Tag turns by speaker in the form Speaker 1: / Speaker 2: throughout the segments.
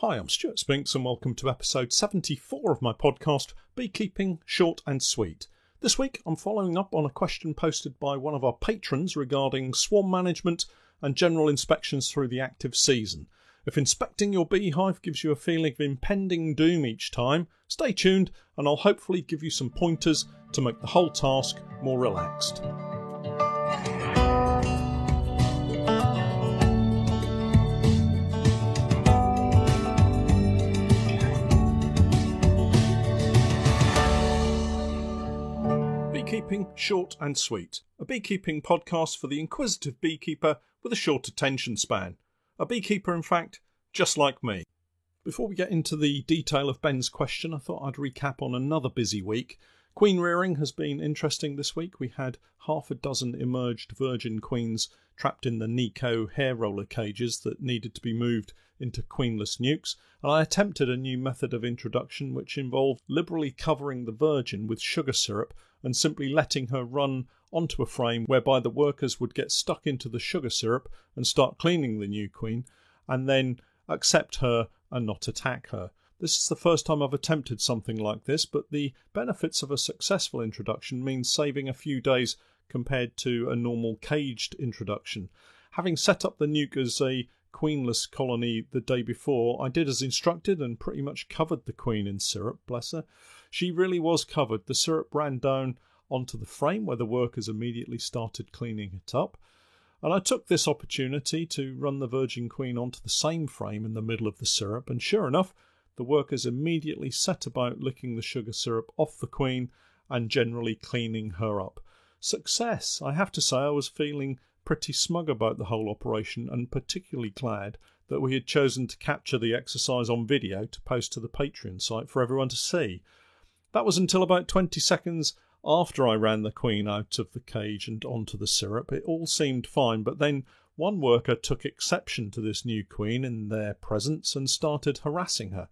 Speaker 1: Hi, I'm Stuart Spinks and welcome to episode 74 of my podcast, Beekeeping Short and Sweet. This week I'm following up on a question posted by one of our patrons regarding swarm management and general inspections through the active season. If inspecting your beehive gives you a feeling of impending doom each time, stay tuned and I'll hopefully give you some pointers to make the whole task more relaxed. Beekeeping Short and Sweet, a beekeeping podcast for the inquisitive beekeeper with a short attention span. A beekeeper, in fact, just like me. Before we get into the detail of Ben's question, I thought I'd recap on another busy week. Queen rearing has been interesting this week. We had half a dozen emerged virgin queens trapped in the Nico hair roller cages that needed to be moved into queenless nukes, and I attempted a new method of introduction which involved liberally covering the virgin with sugar syrup and simply letting her run onto a frame whereby the workers would get stuck into the sugar syrup and start cleaning the new queen and then accept her and not attack her. This is the first time I've attempted something like this, but the benefits of a successful introduction means saving a few days compared to a normal caged introduction. Having set up the nuke as a queenless colony the day before, I did as instructed and pretty much covered the queen in syrup, bless her. She really was covered. The syrup ran down onto the frame where the workers immediately started cleaning it up. And I took this opportunity to run the virgin queen onto the same frame in the middle of the syrup, and sure enough, the workers immediately set about licking the sugar syrup off the queen and generally cleaning her up. Success! I have to say I was feeling pretty smug about the whole operation and particularly glad that we had chosen to capture the exercise on video to post to the Patreon site for everyone to see. That was until about 20 seconds after I ran the queen out of the cage and onto the syrup. It all seemed fine, but then one worker took exception to this new queen in their presence and started harassing her.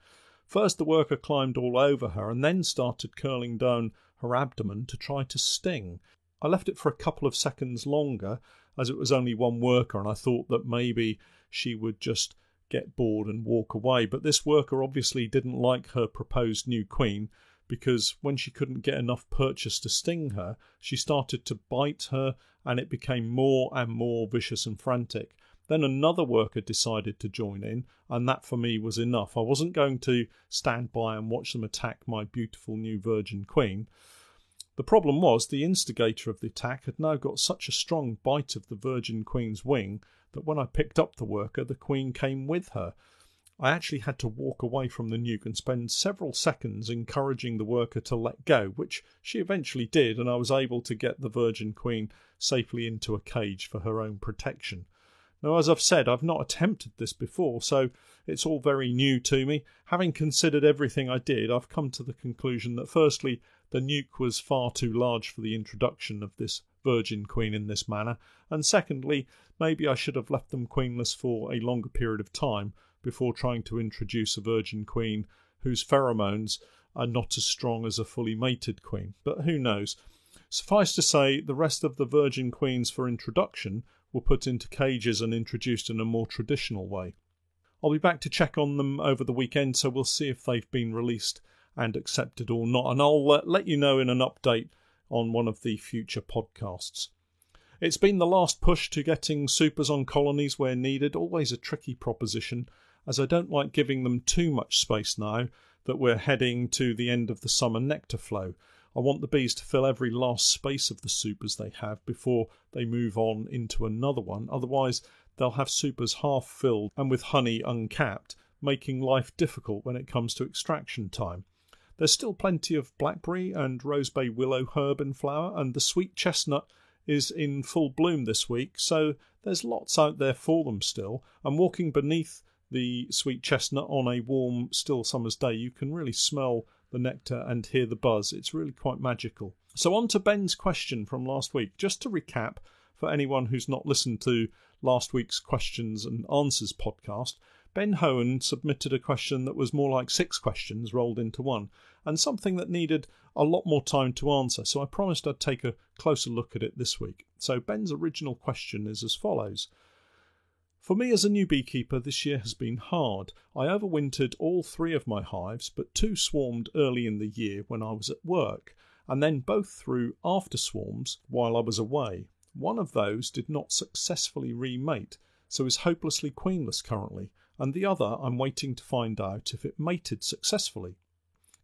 Speaker 1: First the worker climbed all over her and then started curling down her abdomen to try to sting. I left it for a couple of seconds longer as it was only one worker and I thought that maybe she would just get bored and walk away. But this worker obviously didn't like her proposed new queen, because when she couldn't get enough purchase to sting her, she started to bite her and it became more and more vicious and frantic. Then another worker decided to join in, and that for me was enough. I wasn't going to stand by and watch them attack my beautiful new virgin queen. The problem was the instigator of the attack had now got such a strong bite of the virgin queen's wing that when I picked up the worker, the queen came with her. I actually had to walk away from the nuke and spend several seconds encouraging the worker to let go, which she eventually did, and I was able to get the virgin queen safely into a cage for her own protection. Now, as I've said, I've not attempted this before, so it's all very new to me. Having considered everything I did, I've come to the conclusion that firstly, the nuke was far too large for the introduction of this virgin queen in this manner, and secondly, maybe I should have left them queenless for a longer period of time before trying to introduce a virgin queen whose pheromones are not as strong as a fully mated queen. But who knows? Suffice to say, the rest of the virgin queens for introduction were put into cages and introduced in a more traditional way. I'll be back to check on them over the weekend, so we'll see if they've been released and accepted or not, and I'll let you know in an update on one of the future podcasts. It's been the last push to getting supers on colonies where needed, always a tricky proposition, as I don't like giving them too much space now that we're heading to the end of the summer nectar flow. I want the bees to fill every last space of the supers they have before they move on into another one, otherwise they'll have supers half filled and with honey uncapped, making life difficult when it comes to extraction time. There's still plenty of blackberry and rosebay willow herb in flower, and the sweet chestnut is in full bloom this week, so there's lots out there for them still, and walking beneath the sweet chestnut on a warm, still summer's day, you can really smell the nectar and hear the buzz. It's really quite magical. So on to Ben's question from last week. Just to recap, for anyone who's not listened to last week's questions and answers podcast, Ben Hohen submitted a question that was more like 6 questions rolled into one, and something that needed a lot more time to answer, so I promised I'd take a closer look at it this week. So Ben's original question is as follows. For me as a new beekeeper, this year has been hard. I overwintered all 3 of my hives, but 2 swarmed early in the year when I was at work, and then both threw after swarms while I was away. One of those did not successfully remate, so is hopelessly queenless currently, and the other I'm waiting to find out if it mated successfully.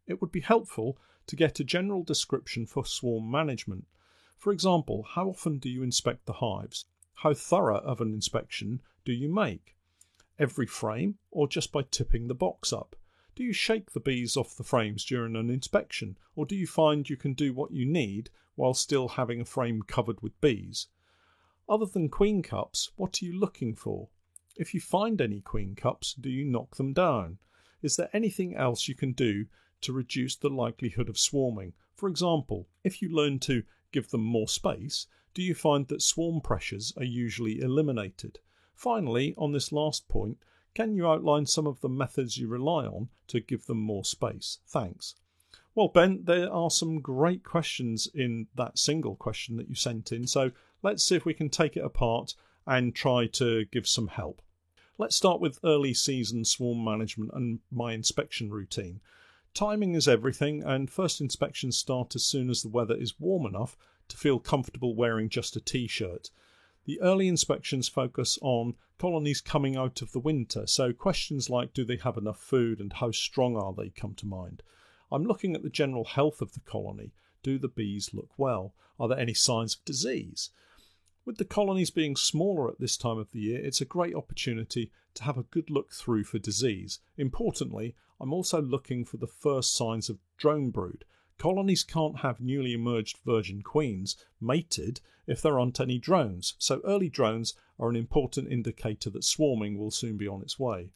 Speaker 1: It would be helpful to get a general description for swarm management. For example, how often do you inspect the hives? How thorough of an inspection do you make? Every frame, or just by tipping the box up? Do you shake the bees off the frames during an inspection, or do you find you can do what you need while still having a frame covered with bees? Other than queen cups, what are you looking for? If you find any queen cups, do you knock them down? Is there anything else you can do to reduce the likelihood of swarming? For example, if you learn to give them more space, do you find that swarm pressures are usually eliminated? Finally, on this last point, can you outline some of the methods you rely on to give them more space? Thanks. Well, Ben, there are some great questions in that single question that you sent in, so let's see if we can take it apart and try to give some help. Let's start with early season swarm management and my inspection routine. Timing is everything, and first inspections start as soon as the weather is warm enough to feel comfortable wearing just a t-shirt. The early inspections focus on colonies coming out of the winter, so questions like do they have enough food and how strong are they come to mind. I'm looking at the general health of the colony. Do the bees look well? Are there any signs of disease? With the colonies being smaller at this time of the year, it's a great opportunity to have a good look through for disease. Importantly, I'm also looking for the first signs of drone brood. Colonies can't have newly emerged virgin queens mated if there aren't any drones, so early drones are an important indicator that swarming will soon be on its way.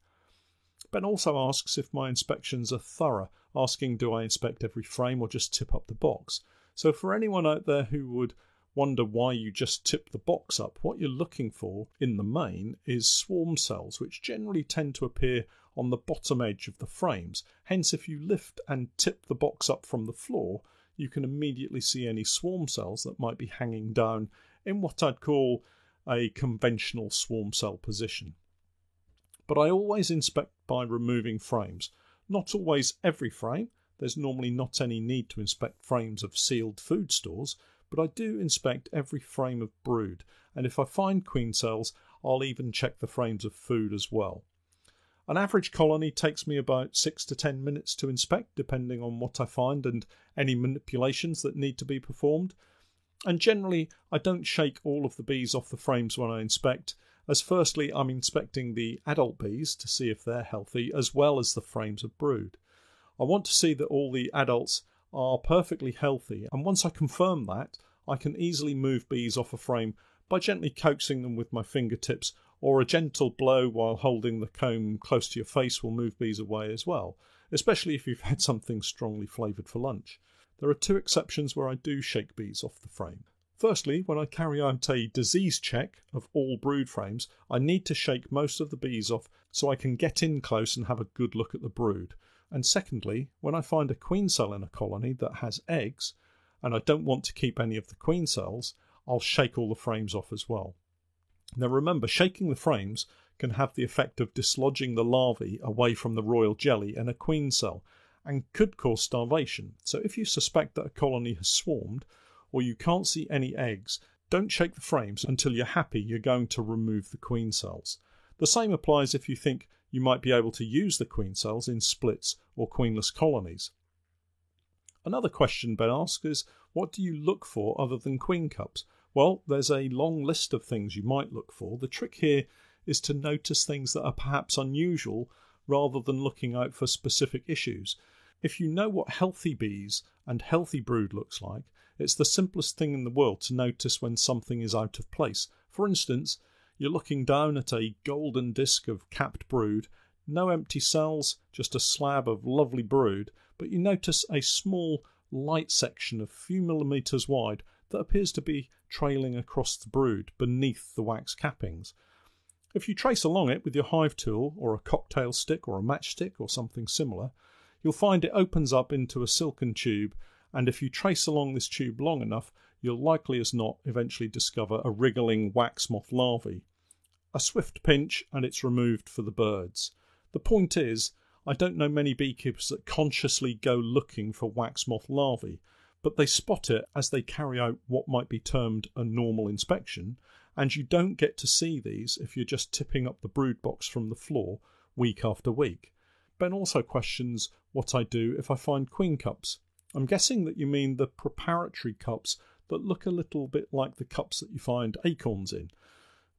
Speaker 1: Ben also asks if my inspections are thorough, asking do I inspect every frame or just tip up the box. So for anyone out there who would wonder why you just tip the box up, what you're looking for in the main is swarm cells, which generally tend to appear on the bottom edge of the frames. Hence, if you lift and tip the box up from the floor, you can immediately see any swarm cells that might be hanging down in what I'd call a conventional swarm cell position. But I always inspect by removing frames. Not always every frame. There's normally not any need to inspect frames of sealed food stores, but I do inspect every frame of brood, and if I find queen cells, I'll even check the frames of food as well. An average colony takes me about 6 to 10 minutes to inspect, depending on what I find and any manipulations that need to be performed. And generally, I don't shake all of the bees off the frames when I inspect, as firstly I'm inspecting the adult bees to see if they're healthy, as well as the frames of brood. I want to see that all the adults are perfectly healthy, and once I confirm that, I can easily move bees off a frame by gently coaxing them with my fingertips, or a gentle blow while holding the comb close to your face will move bees away as well, especially if you've had something strongly flavoured for lunch. There are 2 exceptions where I do shake bees off the frame. Firstly, when I carry out a disease check of all brood frames, I need to shake most of the bees off so I can get in close and have a good look at the brood. And secondly, when I find a queen cell in a colony that has eggs, and I don't want to keep any of the queen cells, I'll shake all the frames off as well. Now remember, shaking the frames can have the effect of dislodging the larvae away from the royal jelly in a queen cell and could cause starvation. So if you suspect that a colony has swarmed or you can't see any eggs, don't shake the frames until you're happy you're going to remove the queen cells. The same applies if you think you might be able to use the queen cells in splits or queenless colonies. Another question Ben asks is, what do you look for other than queen cups? Well, there's a long list of things you might look for. The trick here is to notice things that are perhaps unusual rather than looking out for specific issues. If you know what healthy bees and healthy brood looks like, it's the simplest thing in the world to notice when something is out of place. For instance, you're looking down at a golden disc of capped brood, no empty cells, just a slab of lovely brood, but you notice a small light section a few millimetres wide that appears to be trailing across the brood beneath the wax cappings. If you trace along it with your hive tool or a cocktail stick or a matchstick or something similar, you'll find it opens up into a silken tube, and if you trace along this tube long enough, you'll likely as not eventually discover a wriggling wax moth larvae. A swift pinch and it's removed for the birds. The point is, I don't know many beekeepers that consciously go looking for wax moth larvae, but they spot it as they carry out what might be termed a normal inspection, and you don't get to see these if you're just tipping up the brood box from the floor week after week. Ben also questions what I do if I find queen cups. I'm guessing that you mean the preparatory cups that look a little bit like the cups that you find acorns in.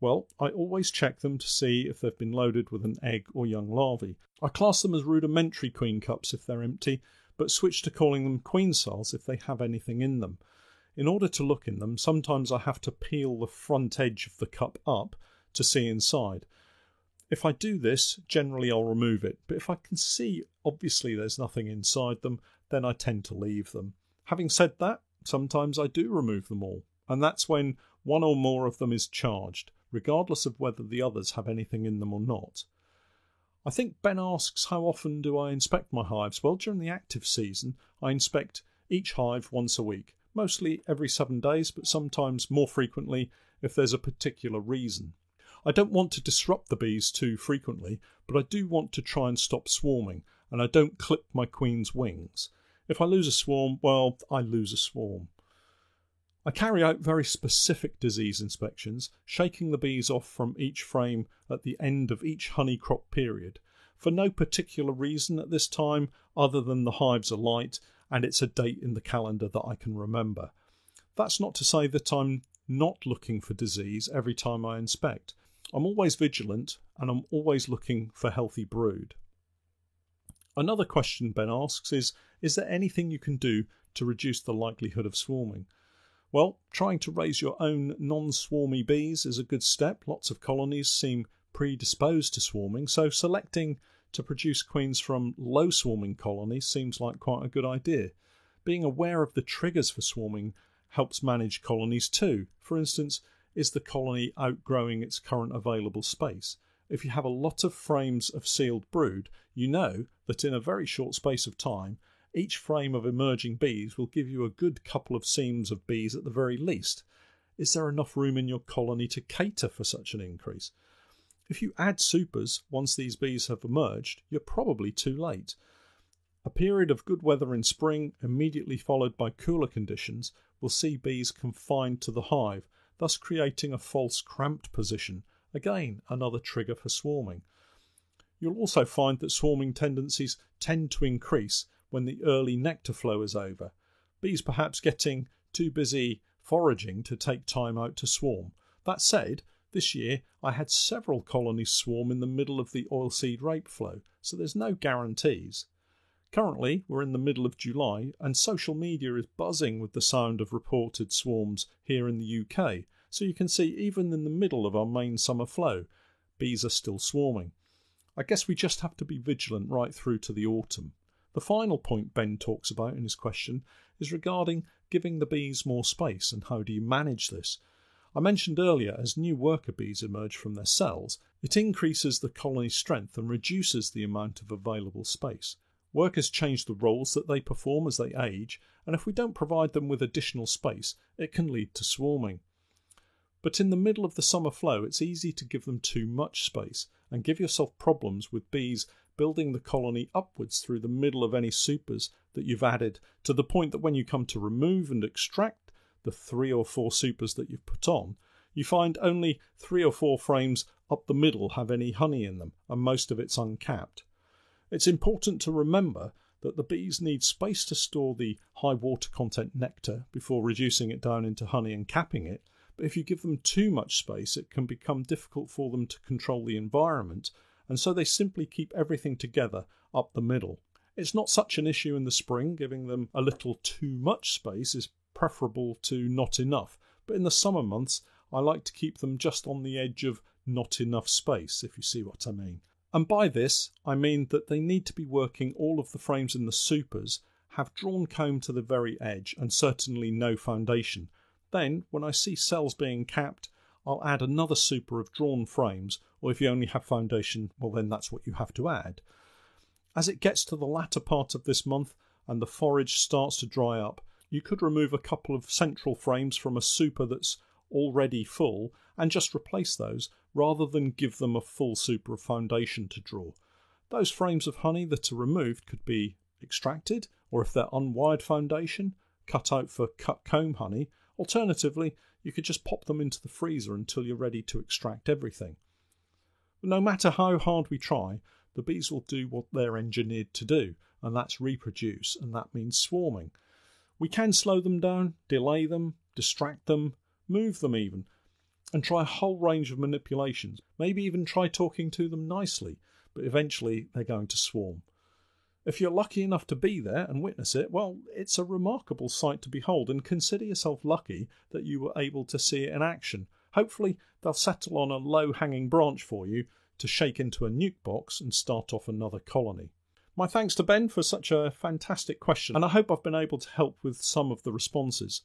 Speaker 1: Well, I always check them to see if they've been loaded with an egg or young larvae. I class them as rudimentary queen cups if they're empty, but switch to calling them queen cells if they have anything in them. In order to look in them, sometimes I have to peel the front edge of the cup up to see inside. If I do this, generally I'll remove it, but if I can see obviously there's nothing inside them, then I tend to leave them. Having said that, sometimes I do remove them all, and that's when one or more of them is charged, regardless of whether the others have anything in them or not. I think Ben asks, how often do I inspect my hives? Well, during the active season, I inspect each hive once a week, mostly every 7 days, but sometimes more frequently if there's a particular reason. I don't want to disrupt the bees too frequently, but I do want to try and stop swarming, and I don't clip my queen's wings. If I lose a swarm, well, I lose a swarm. I carry out very specific disease inspections, shaking the bees off from each frame at the end of each honey crop period, for no particular reason at this time other than the hives are light and it's a date in the calendar that I can remember. That's not to say that I'm not looking for disease every time I inspect. I'm always vigilant and I'm always looking for healthy brood. Another question Ben asks is there anything you can do to reduce the likelihood of swarming? Well, trying to raise your own non-swarmy bees is a good step. Lots of colonies seem predisposed to swarming, so selecting to produce queens from low-swarming colonies seems like quite a good idea. Being aware of the triggers for swarming helps manage colonies too. For instance, is the colony outgrowing its current available space? If you have a lot of frames of sealed brood, you know that in a very short space of time, each frame of emerging bees will give you a good couple of seams of bees at the very least. Is there enough room in your colony to cater for such an increase? If you add supers once these bees have emerged, you're probably too late. A period of good weather in spring, immediately followed by cooler conditions, will see bees confined to the hive, thus creating a false cramped position. Again, another trigger for swarming. You'll also find that swarming tendencies tend to increase when the early nectar flow is over, bees perhaps getting too busy foraging to take time out to swarm. That said, this year I had several colonies swarm in the middle of the oilseed rape flow, so there's no guarantees. Currently, we're in the middle of July, and social media is buzzing with the sound of reported swarms here in the UK, so you can see even in the middle of our main summer flow, bees are still swarming. I guess we just have to be vigilant right through to the autumn. The final point Ben talks about in his question is regarding giving the bees more space and how do you manage this. I mentioned earlier, as new worker bees emerge from their cells, it increases the colony's strength and reduces the amount of available space. Workers change the roles that they perform as they age, and if we don't provide them with additional space, it can lead to swarming. But in the middle of the summer flow, it's easy to give them too much space and give yourself problems with bees building the colony upwards through the middle of any supers that you've added, to the point that when you come to remove and extract the 3 or 4 supers that you've put on, you find only 3 or 4 frames up the middle have any honey in them, and most of it's uncapped. It's important to remember that the bees need space to store the high water content nectar before reducing it down into honey and capping it, but if you give them too much space, it can become difficult for them to control the environment, and so they simply keep everything together up the middle. It's not such an issue in the spring. Giving them a little too much space is preferable to not enough, but in the summer months I like to keep them just on the edge of not enough space, if you see what I mean. And by this I mean that they need to be working all of the frames in the supers, have drawn comb to the very edge and certainly no foundation. Then when I see cells being capped, I'll add another super of drawn frames, or if you only have foundation, well then that's what you have to add. As it gets to the latter part of this month and the forage starts to dry up, you could remove a couple of central frames from a super that's already full and just replace those rather than give them a full super of foundation to draw. Those frames of honey that are removed could be extracted, or if they're unwired foundation, cut out for cut comb honey. Alternatively, you could just pop them into the freezer until you're ready to extract everything. But no matter how hard we try, the bees will do what they're engineered to do, and that's reproduce, and that means swarming. We can slow them down, delay them, distract them, move them even, and try a whole range of manipulations, maybe even try talking to them nicely, but eventually they're going to swarm. If you're lucky enough to be there and witness it, well, it's a remarkable sight to behold, and consider yourself lucky that you were able to see it in action. Hopefully they'll settle on a low-hanging branch for you to shake into a nuke box and start off another colony. My thanks to Ben for such a fantastic question, and I hope I've been able to help with some of the responses.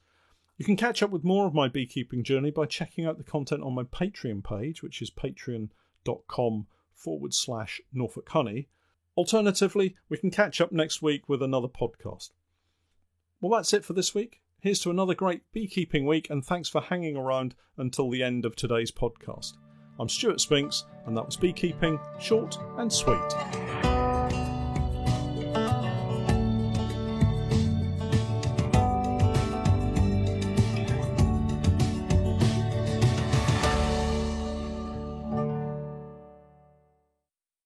Speaker 1: You can catch up with more of my beekeeping journey by checking out the content on my Patreon page, which is patreon.com/Norfolk Honey. Alternatively, we can catch up next week with another podcast. Well, that's it for this week. Here's to another great beekeeping week, and thanks for hanging around until the end of today's podcast. I'm Stuart Spinks, and that was Beekeeping Short and Sweet.